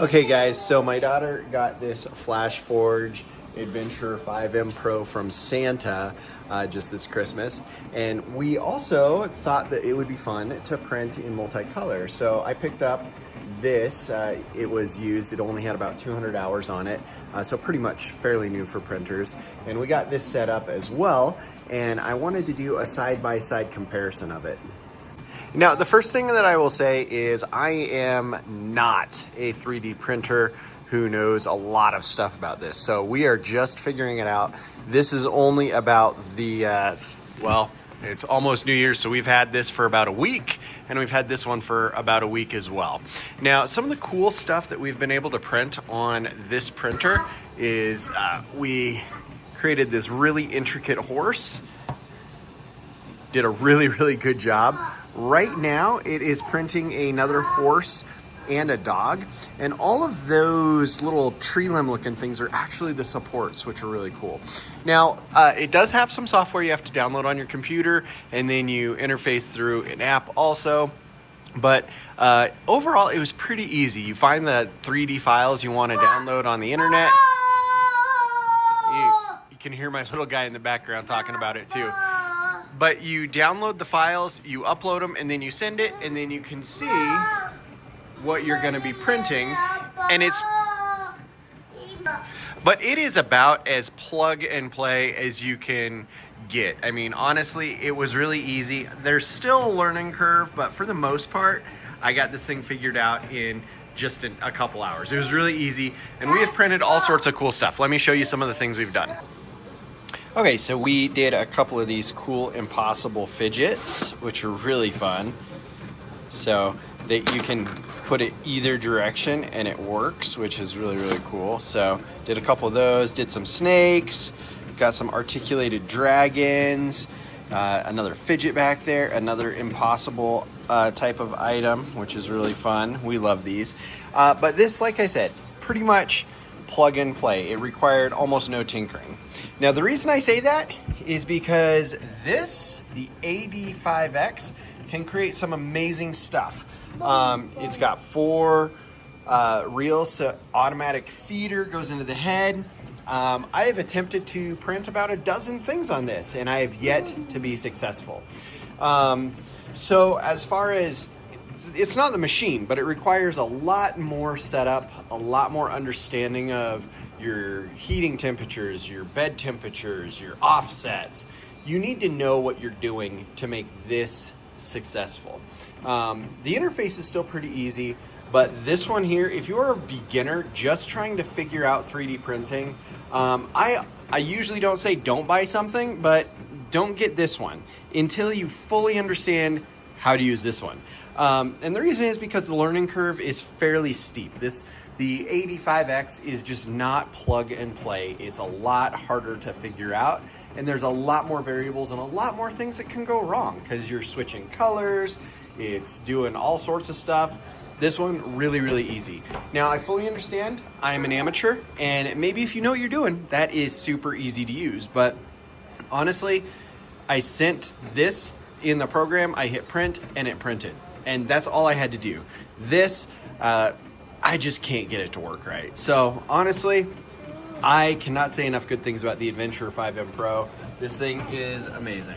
Okay guys, so my daughter got this FLASHFORGE AD5M Pro from Santa just this Christmas, and we also thought that it would be fun to print in multicolor. So I picked up this. It was used, it only had about 200 hours on it, so pretty much fairly new for printers. And we got this set up as well, and I wanted to do a side-by-side comparison of it. Now, the first thing that I will say is I am not a 3D printer who knows a lot of stuff about this. So we are just figuring it out. This is only about the, well, it's almost New Year's, so we've had this for about a week, and we've had this one for about a week as well. Now, some of the cool stuff that we've been able to print on this printer is we created this really intricate horse. Did a really good job. Right now, it is printing another horse and a dog, and all of those little tree limb looking things are actually the supports, which are really cool. Now, it does have some software you have to download on your computer, and then you interface through an app also. But overall, it was pretty easy. You find the 3D files you want to download on the internet. You can hear my little guy in the background talking about it too. But you download the files, you upload them, and then you send it, and then you can see what you're going to be printing. And but it is about as plug and play as you can get. I mean, honestly, it was really easy. There's still a learning curve, but for the most part, I got this thing figured out in just a couple hours. It was really easy, and we have printed all sorts of cool stuff. Let me show you some of the things we've done. Okay, so we did a couple of these cool impossible fidgets, which are really fun. So that you can put it either direction and it works, which is really cool. So did a couple of those, did some snakes, got some articulated dragons, another fidget back there, another impossible type of item, which is really fun. We love these. But this, like I said, pretty much plug and play. It required almost no tinkering. Now, the reason I say that is because this, the AD5X, can create some amazing stuff. It's got 4 reels, so automatic feeder goes into the head. I have attempted to print about a dozen things on this, and I have yet to be successful. So as far as, it's not the machine, but it requires a lot more setup, a lot more understanding of your heating temperatures, your bed temperatures, your offsets. You need to know what you're doing to make this successful. The interface is still pretty easy, but this one here, if you're a beginner just trying to figure out 3D printing, I usually don't say don't buy something, but don't get this one until you fully understand how to use this one. And the reason is because the learning curve is fairly steep. The AD5X is just not plug and play. It's a lot harder to figure out, and there's a lot more variables and a lot more things that can go wrong because you're switching colors, it's doing all sorts of stuff. This one, really easy. Now, I fully understand I'm an amateur, and maybe if you know what you're doing, that is super easy to use. But honestly, I sent this in the program, I hit print, and it printed. And that's all I had to do. This, I just can't get it to work right. So honestly, I cannot say enough good things about the AD5M Pro. This thing is amazing.